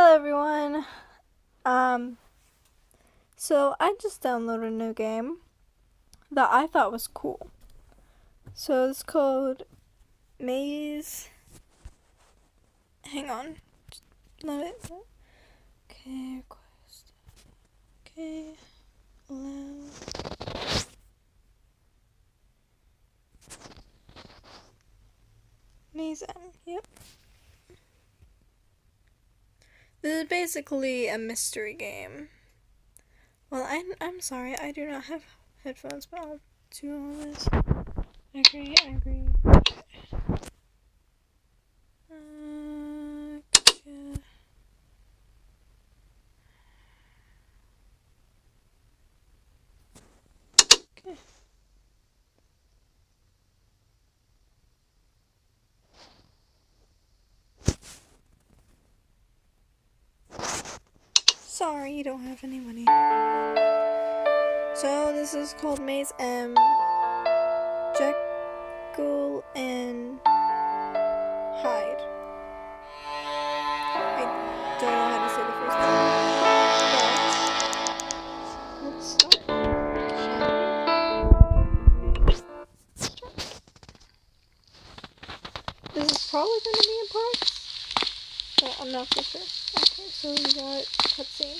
Hello everyone. So I just downloaded a new game that I thought was cool. So it's called MazM. Hang on. Let it. Okay, request. Okay, allow. MazM. Yep. This is basically a mystery game. Well, I'm sorry, I do not have headphones, but I'll do all this. I agree. Yeah. Okay. Sorry, you don't have any money. So this is called MazM Jekyll and Hyde. I don't know how to say the first part. Let's start. This is probably going to be in parts, but I'm not so sure. Okay, so we got cutscene.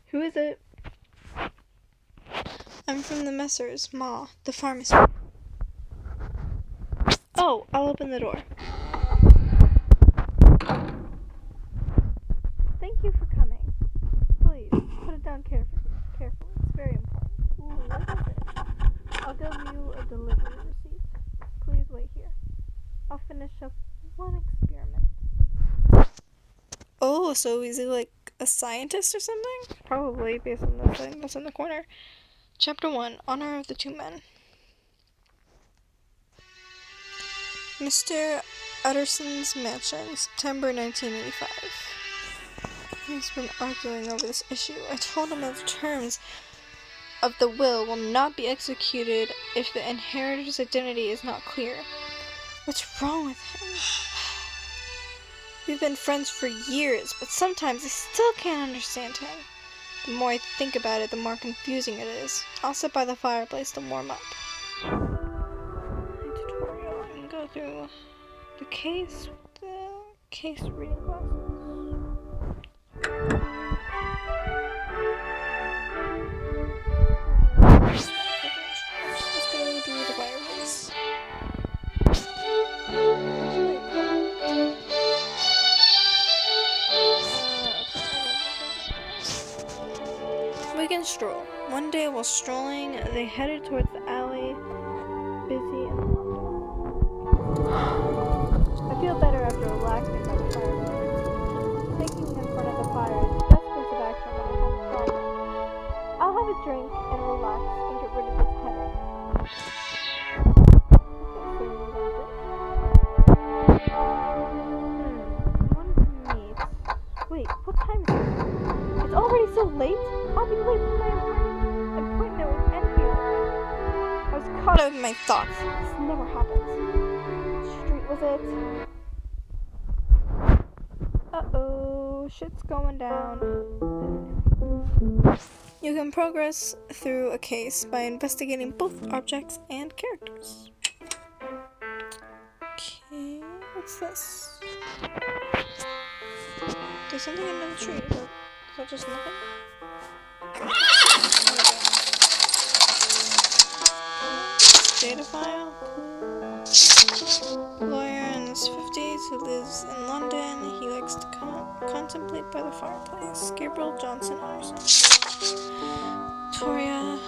Who is it? I'm from the Messrs. Ma, the pharmacy. Oh, I'll open the door. Thank you for coming. Please, put it down carefully. It's very important. Ooh, what is it? I'll give you a delivery receipt. Please wait here. I'll finish up one experiment. Oh, so is he like a scientist or something? Probably, based on the thing that's in the corner. Chapter 1, Honor of the Two Men. Mr. Utterson's Mansion, September 1985. He's been arguing over this issue. I told him that the terms of the will not be executed if the inheritor's identity is not clear. What's wrong with him? We've been friends for years, but sometimes I still can't understand him. The more I think about it, the more confusing it is. I'll sit by the fireplace to warm up. Tutorial and go through the case with the case reading glasses. Let's go do the fireplace. Weekend stroll. One day while strolling, they headed towards the alley, busy and long. I feel better after relaxing by the fireplace. Thinking in front of the fire is the best course of action when I have a problem. I'll have a drink and relax and get rid of this headache. I wanted to meet. Wait, what time is it? It's already so late? I'll be late for my appointment with Enfield. I was caught up in my thoughts. This never happens. What street was it? Uh-oh, shit's going down. You can progress through a case by investigating both objects and characters. Okay, what's this? There's something in the tree. Is that just nothing? Data file. Lawyer in his 50s who lives in London. He likes to contemplate by the fireplace. Gabriel Johnson Anderson. Toria.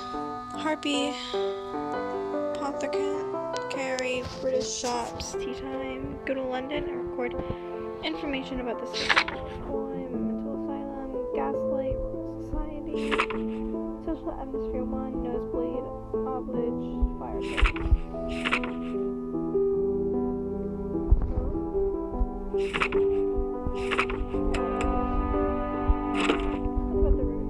Harpy. Apothecary. British shops. Tea time. Go to London and record information about the city. Mental asylum. Gaslight. Royal Society. Social atmosphere 1. Nosebleed. Oblage. Fireplace. What about the room?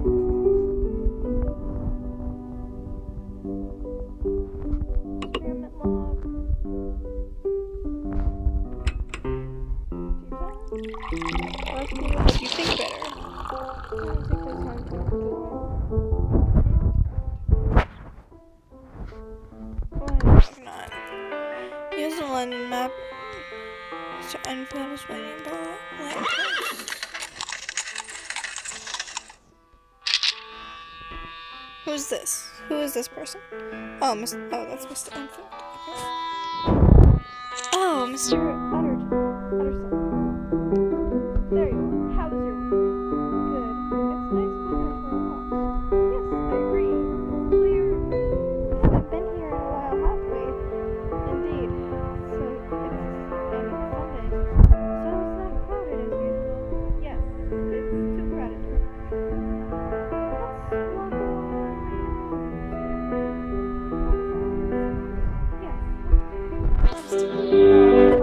Experiment log. London map. Mr. Enfield is waiting by the lamppost. Who's this? Who is this person? Oh, that's Mr. Enfield. Okay. Oh, Mr. Utterson. There you are. How was your week? Good. It's nice weather for a walk. Yes, I agree. It's clear. I haven't been here in a while, have we? Indeed. So it's Sunday. So it's not crowded as usual. Yes, it's too crowded. Let's walk along the main road. Yes. Let's do it.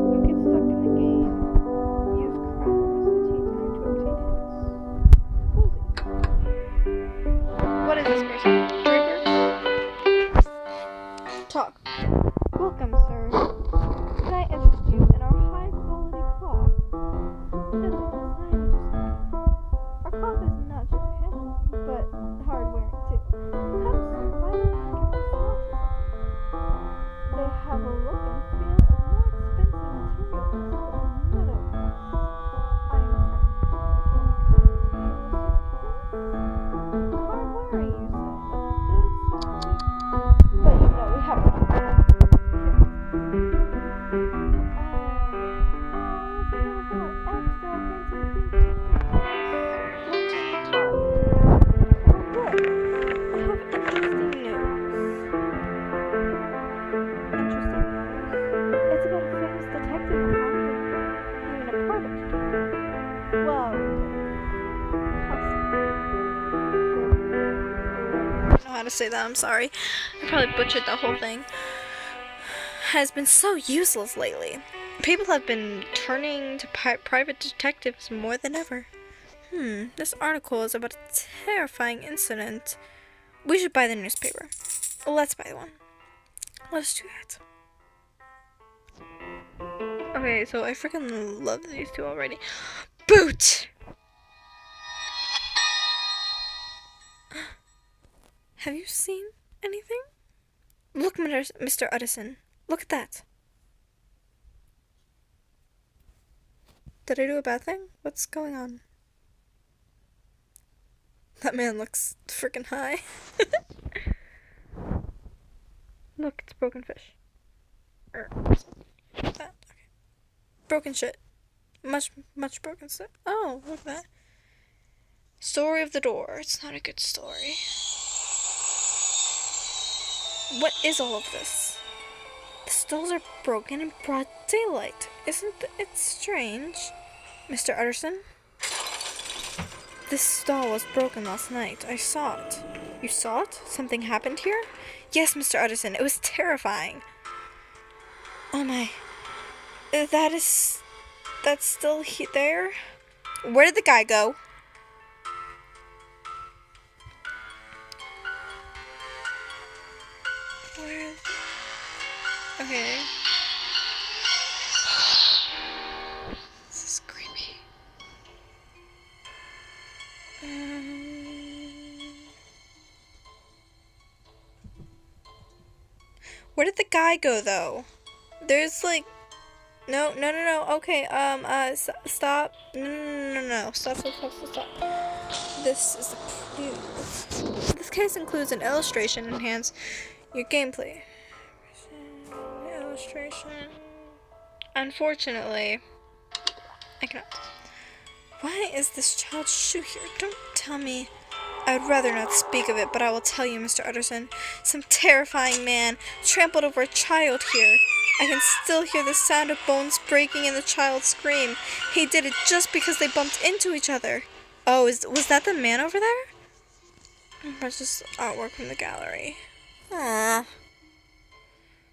You get stuck in the game. Use crowns and tea time to obtain hints. What is this person? Draper? Talk. Welcome, sir. Could I interest you in our high-quality cloth? No, our cloth is not just handsome, but hard-wearing too. Come, sir, why don't you give us swatches of them? They have a look and feel of more expensive materials, but never cost. I am certain you can cut a suit for us. Hard-wearing, you say? That does sound like... But you know we have enough. Here. To say that, I'm sorry. I probably butchered the whole thing. Has been so useless lately. People have been turning to private detectives more than ever. This article is about a terrifying incident. We should buy the newspaper. Let's buy one. Let's do that. Okay, so I freaking love these two already. Boot! Have you seen anything? Look, Mr. Utterson. Look at that. Did I do a bad thing? What's going on? That man looks freaking high. Look, it's broken fish. Okay. Broken shit. Much broken shit. Oh, look at that. Story of the door. It's not a good story. What is all of this? The stalls are broken in broad daylight. Isn't it strange? Mr. Utterson? This stall was broken last night. I saw it. You saw it? Something happened here? Yes, Mr. Utterson. It was terrifying. Oh my. That's still there? Where did the guy go? Where? Okay. This is creepy. Where did the guy go though? There's like no. Okay, stop. No. Stop. This is a clue. This case includes an illustration to enhance your gameplay. Illustration. Unfortunately, I cannot. Why is this child's shoe here? Don't tell me. I would rather not speak of it, but I will tell you, Mr. Utterson. Some terrifying man trampled over a child here. I can still hear the sound of bones breaking and the child's scream. He did it just because they bumped into each other. Oh, was that the man over there? That's just artwork from the gallery. Aww.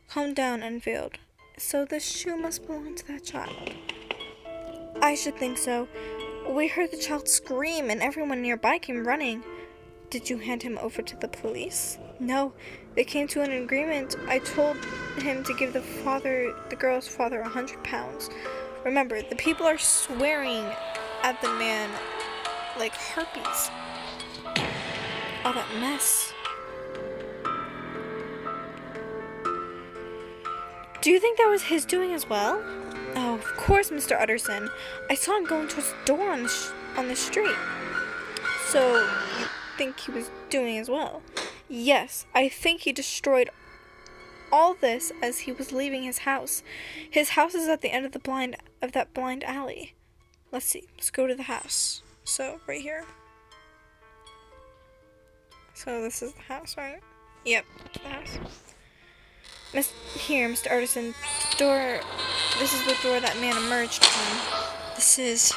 Calm down, Enfield. So this shoe must belong to that child. I should think so. We heard the child scream and everyone nearby came running. Did you hand him over to the police? No, they came to an agreement. I told him to give the girl's father £100. Remember, the people are swearing at the man like harpies. All that mess. Do you think that was his doing as well? Oh, of course, Mr. Utterson. I saw him going towards the door on the street. So, you think he was doing as well? Yes, I think he destroyed all this as he was leaving his house. His house is at the end of that blind alley. Let's see. Let's go to the house. So, right here. So, this is the house, right? Yep, that's the house. Here, Mr. Utterson, this is the door that man emerged from. This is...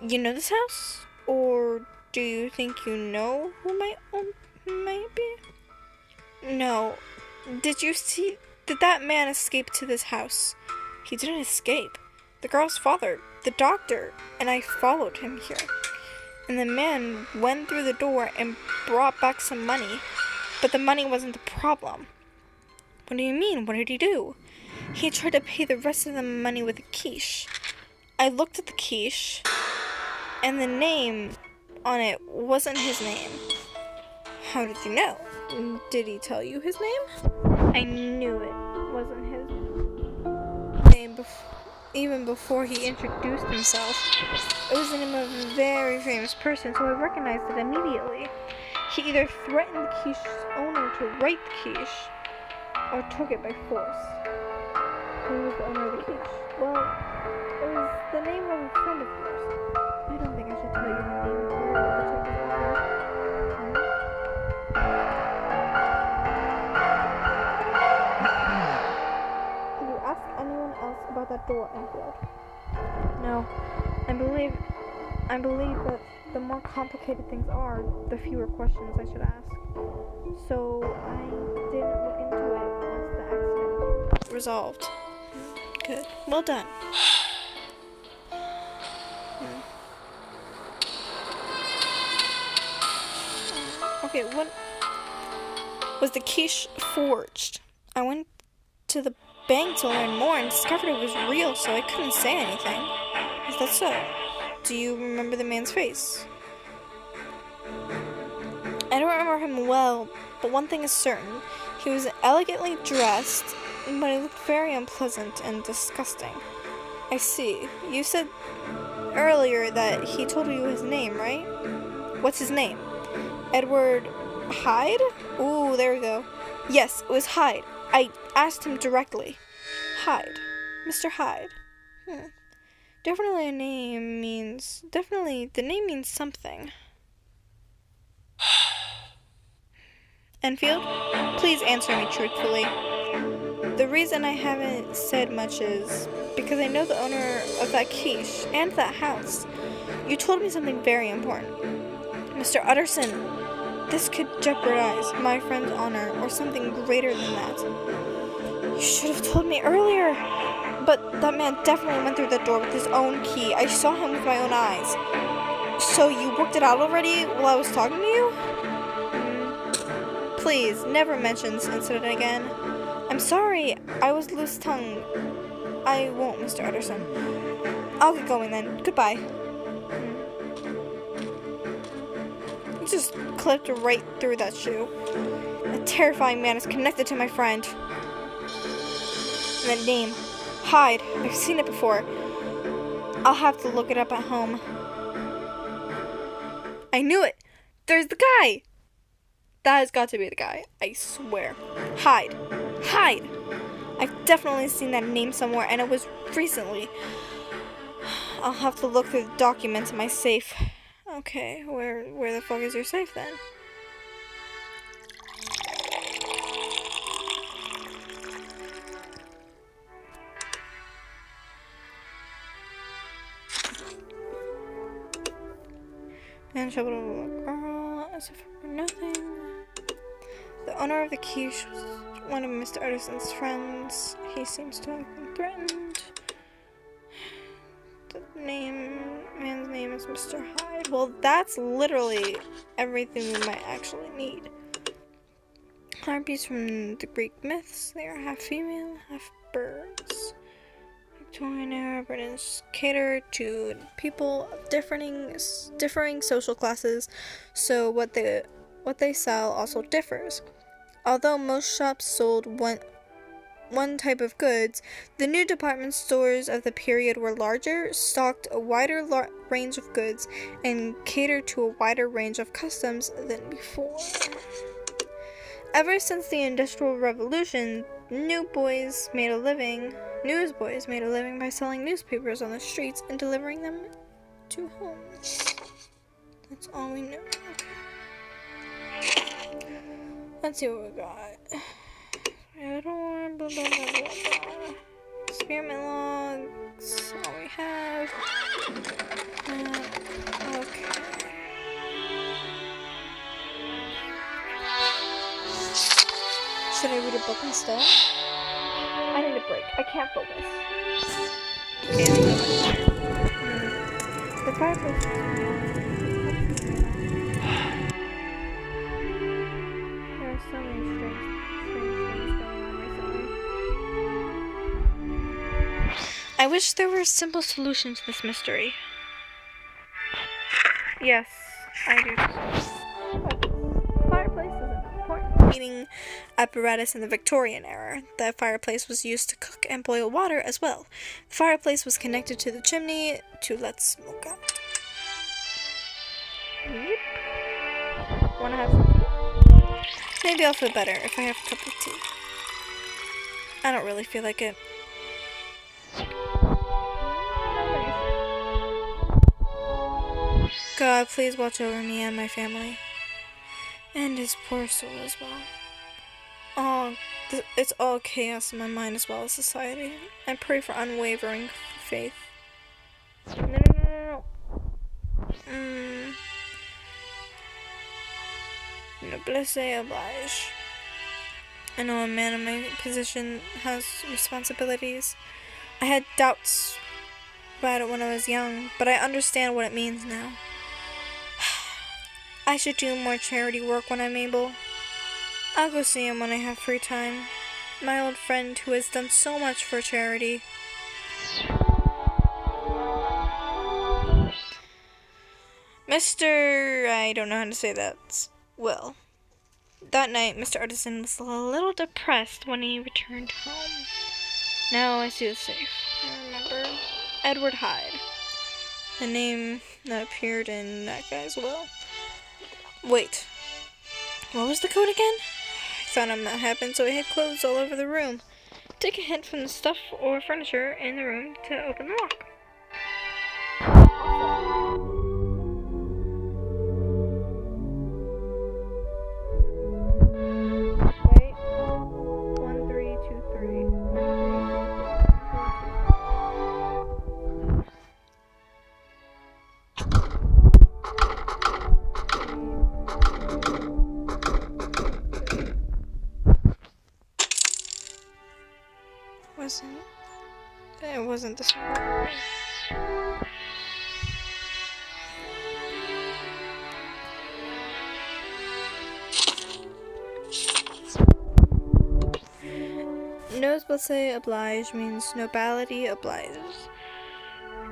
You know this house? Or do you think you know who might be? No. Did that man escape to this house? He didn't escape. The girl's father, the doctor, and I followed him here. And the man went through the door and brought back some money. But the money wasn't the problem. What do you mean? What did he do? He tried to pay the rest of the money with a quiche. I looked at the quiche, and the name on it wasn't his name. How did you know? Did he tell you his name? I knew it wasn't his name even before he introduced himself. It was the name of a very famous person, so I recognized it immediately. He either threatened the quiche's owner to write the quiche, or took it by force. Who was the owner of the quiche? Well, it was the name of a friend of yours. I don't think I should tell you the name of the Have you asked anyone else about that door, Enfield? No. I believe that the more complicated things are, the fewer questions I should ask. So I didn't look into it once the accident was resolved. Good. Well done. Okay, what was the quiche forged? I went to the bank to learn more and discovered it was real, so I couldn't say anything. Is that so? Do you remember the man's face? I don't remember him well, but one thing is certain. He was elegantly dressed, but he looked very unpleasant and disgusting. I see. You said earlier that he told you his name, right? What's his name? Edward Hyde? Ooh, there we go. Yes, it was Hyde. I asked him directly. Hyde. Mr. Hyde. Definitely the name means something. Enfield, please answer me truthfully. The reason I haven't said much is because I know the owner of that quiche and that house. You told me something very important. Mr. Utterson, this could jeopardize my friend's honor or something greater than that. You should have told me earlier. But that man definitely went through the door with his own key. I saw him with my own eyes. So you worked it out already while I was talking to you? Please, never mention this incident again. I'm sorry, I was loose-tongued. I won't, Mr. Utterson. I'll get going then. Goodbye. You just clipped right through that shoe. A terrifying man is connected to my friend. And that name, Hyde. I've seen it before. I'll have to look it up at home. I knew it! There's the guy! That has got to be the guy. I swear. Hyde. Hyde! I've definitely seen that name somewhere, and it was recently. I'll have to look through the documents in my safe. Okay, where the fuck is your safe then? And shovel a girl as if for nothing. The owner of the quiche was one of Mr. Utterson's friends. He seems to have been threatened. The man's name is Mr. Hyde. Well, that's literally everything we might actually need. Harpies from the Greek myths. They are half female, half birds. Victorian era British cater to people of differing social classes, so what they sell also differs. Although most shops sold one type of goods, the new department stores of the period were larger, stocked a wider range of goods, and catered to a wider range of customs than before. Ever since the Industrial Revolution, newsboys made a living by selling newspapers on the streets and delivering them to homes. That's all we know. Okay. Let's see what we got. Experiment logs. All we have. Okay. Should I read a book instead? I need a break. I can't focus. Okay, the fireplace. There are so many strange things going on recently. I wish there were a simple solution to this mystery. Yes, I do. Fireplace is an important heating apparatus in the Victorian era. The fireplace was used to cook and boil water as well. The fireplace was connected to the chimney to let smoke out. Yep. Wanna have some tea? Maybe I'll feel better if I have a cup of tea. I don't really feel like it. God, please watch over me and my family. And his poor soul as well. Oh, it's all chaos in my mind as well as society. I pray for unwavering faith. No. Noblesse oblige. I know a man in my position has responsibilities. I had doubts about it when I was young, but I understand what it means now. I should do more charity work when I'm able. I'll go see him when I have free time. My old friend who has done so much for charity. Mr. I don't know how to say that. Well, that night Mr. Artisan was a little depressed when he returned home. Now I see the safe. I remember Edward Hyde. The name that appeared in that guy's will. Wait. What was the code again? I thought it might happen, so I had clothes all over the room. Take a hint from the stuff or furniture in the room to open the lock. Wait. 1323. It wasn't this one. Noblesse oblige means nobility obliges.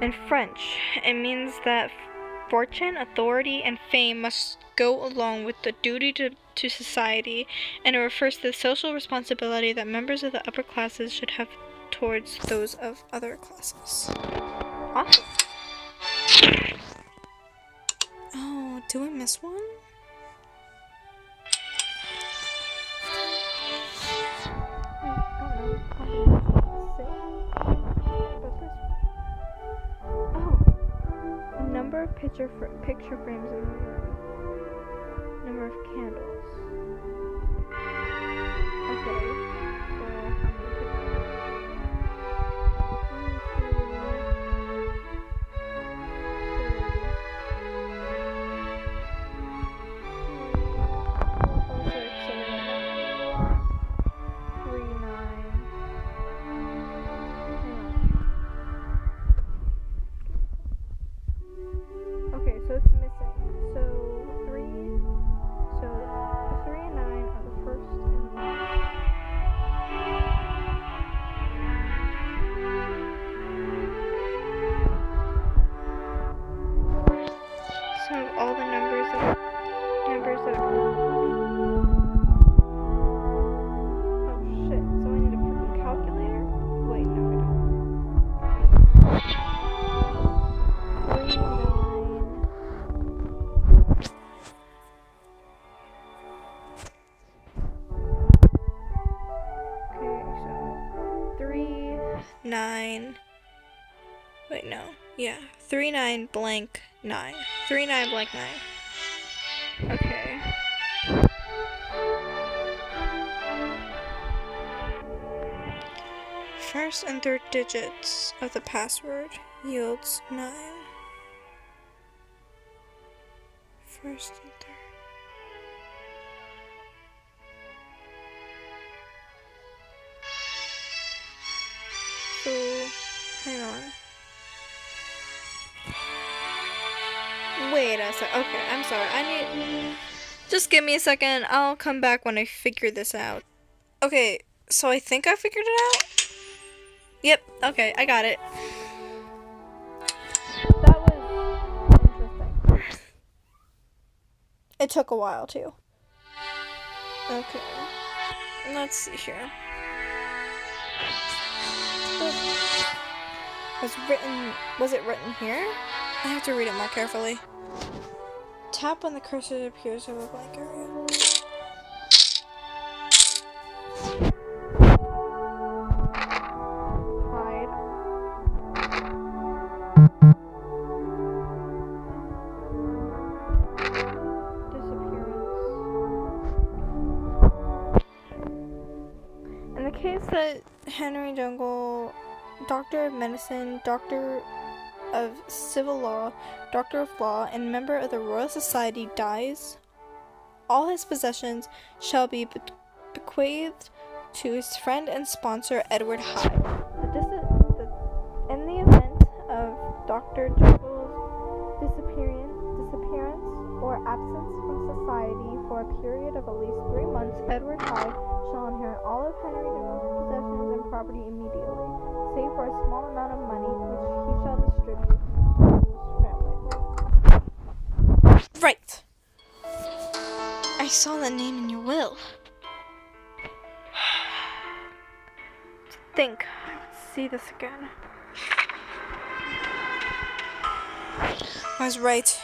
In French, it means that fortune, authority, and fame must go along with the duty to society, and it refers to the social responsibility that members of the upper classes should have towards those of other classes. Awesome. Oh, do I miss one? Number of picture frames in the room. Number of candles. Okay. So how many so it's missing. So 3. So 9. Wait, no. Yeah. 39 blank 9. 39 blank 9. Okay. First and third digits of the password yields 9. First and third. So, hang on. Wait a sec. Okay, I'm sorry. Just give me a second. I'll come back when I figure this out. Okay, so I think I figured it out. Yep, okay, I got it. That was interesting. It took a while, too. Okay. Let's see here. Was it written here? I have to read it more carefully. Tap on the cursor that appears over a blank area. Hyde. Disappearance. In the case that Henry Jekyll, Doctor of Medicine, Doctor of Civil Law, Doctor of Law, and member of the Royal Society dies, all his possessions shall be bequeathed to his friend and sponsor, Edward Hyde. In the event of Dr. Jekyll's disappearance or absence from society for a period of at least 3 months, Edward Hyde shall inherit all of Henry Jekyll's possessions and property immediately, save for a small amount of money which he shall distribute to his family. Right. I saw that name in your will. Think. See this again. I was right.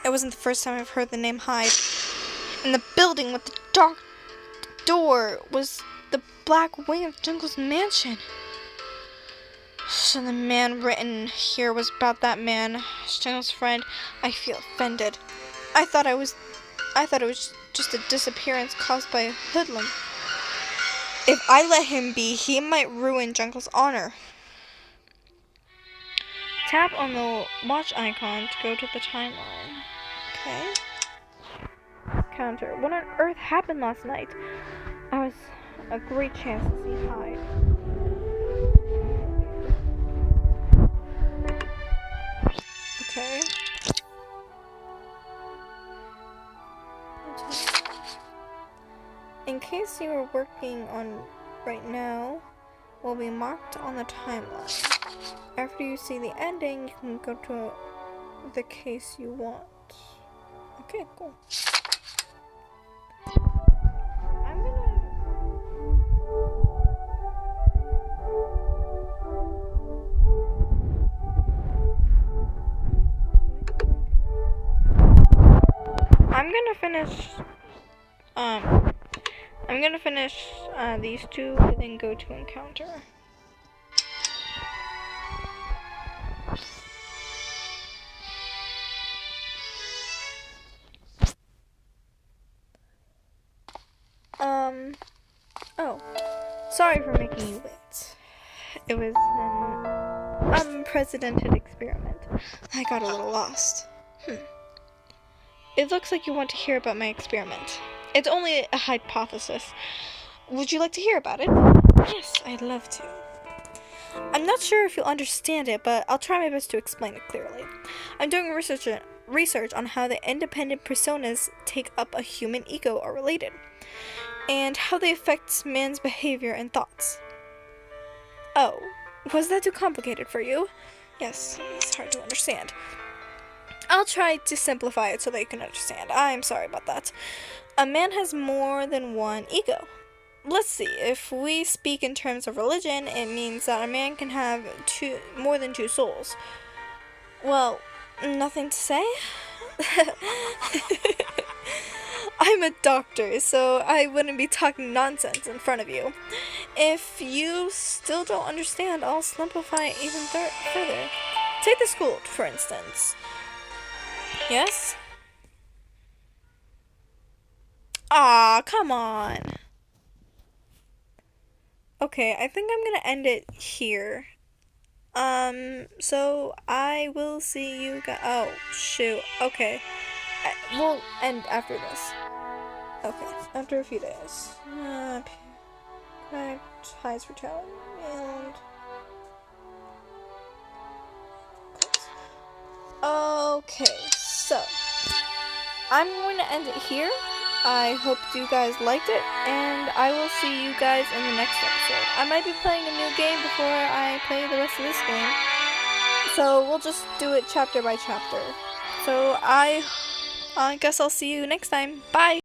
It wasn't the first time I've heard the name Hyde. And the building with the dark door was the black wing of Jekyll's mansion. So the man written here was about that man, Jekyll's friend. I feel offended. I thought it was just a disappearance caused by a hoodlum. If I let him be, he might ruin Jekyll's honor. Tap on the watch icon to go to the timeline. Okay. Counter. What on earth happened last night? I was a great chance to see Hyde. Okay. In case you are working on right now, will be marked on the timeline. After you see the ending, you can go to the case you want. Okay, cool. I'm gonna finish these two and then go to encounter. Oh, sorry for making you wait. It was an unprecedented experiment. I got a little lost. It looks like you want to hear about my experiment. It's only a hypothesis. Would you like to hear about it? Yes, I'd love to. I'm not sure if you'll understand it, but I'll try my best to explain it clearly. I'm doing research on how the independent personas take up a human ego are related, and how they affect man's behavior and thoughts. Oh, was that too complicated for you? Yes, it's hard to understand. I'll try to simplify it so that you can understand. I'm sorry about that. A man has more than one ego. Let's see, if we speak in terms of religion, it means that a man can have more than two souls. Well, nothing to say? I'm a doctor, so I wouldn't be talking nonsense in front of you. If you still don't understand, I'll simplify it even further. Take the school, for instance. Yes? Aw, come on. Okay, I think I'm gonna end it here. So I will see you guys. Oh, shoot. Okay. We'll end after this. Okay, after a few days. Correct. Hyde's return. And. Okay, so. I'm going to end it here. I hope you guys liked it, and I will see you guys in the next episode. I might be playing a new game before I play the rest of this game, so we'll just do it chapter by chapter. So I guess I'll see you next time. Bye!